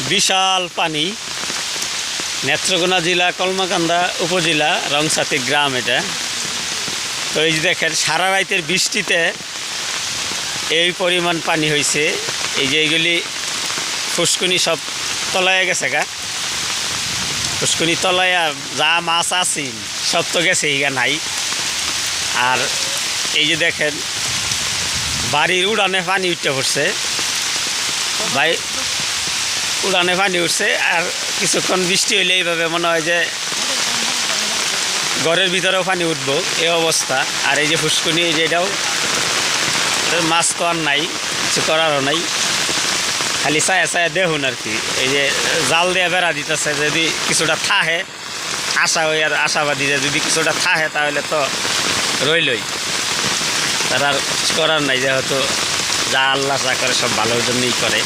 বিশাল পানি। নেত্রকোনা জেলা কলমাকান্দা উপজেলা রংসাতি গ্রাম এটা। তো এই যে দেখেন সারা রাতের বৃষ্টিতে এই পরিমাণ পানি হয়েছে। এই যে এইগুলি ফুসকুনি সব তলায় গেছে গা, ফুসকুনি তলায় যা মাছ আছে সব তো গেছে ইগা নাই। আর এই যে দেখেন বাড়ির উড়ানে পানি উঠতে পড়ছে, ভাই উড়ানে পানি উঠছে। আর কিছুক্ষণ বৃষ্টি হইলে এইভাবে মনে হয় যে ঘরের ভিতরেও পানি উঠবো এই অবস্থা। আর এই যে ফুসকুনি, এই যে এটাও মাছ তো আর নাই, কিছু করারও নাই, খালি ছায়া ছায়া দেখুন আর কি। এই যে জাল দিয়ে বেড়া দিতেছে, যদি কিছুটা থাহে আশা হই আর আশাবাদী যে যদি কিছুটা থাহে তাহলে তো রইলই, তার আর কিছু করার নাই, যেহেতু যা আল্লাহ যা করে সব ভালোর জন্যই করে।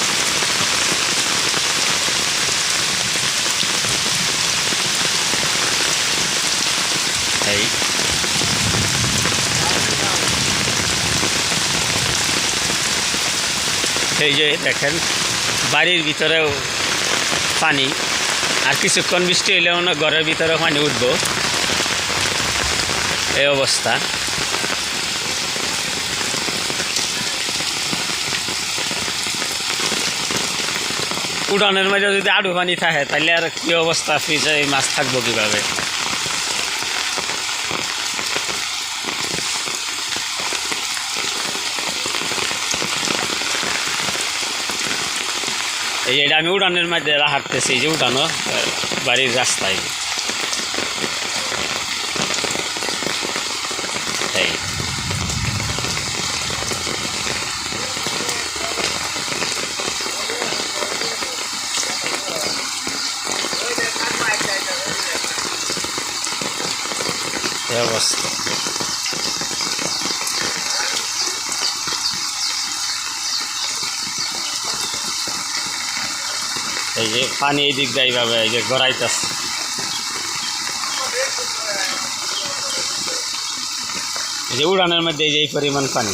এই যে দেখেন বাড়ির ভিতরেও পানি, আর কিছুক্ষণ বৃষ্টি হইলেও না ঘরের ভিতরেও পানি উঠবো এই অবস্থা। উড়ানের মাঝে যদি আড়ু পানি থাকে তাহলে আর কি অবস্থা, ফ্রিজে মাছ থাকবো কীভাবে। এই এটা আমি উড়ানের মধ্যে হাঁটতেছি, এই যে উড়ানো বাড়ির রাস্তায়। এই অবস্থা। এই যে পানি এই দিক দিয়ে এইভাবে এই যে গড়াইতেছে, এই যে উড়ানের মধ্যে এই যে এই পরিমাণ পানি।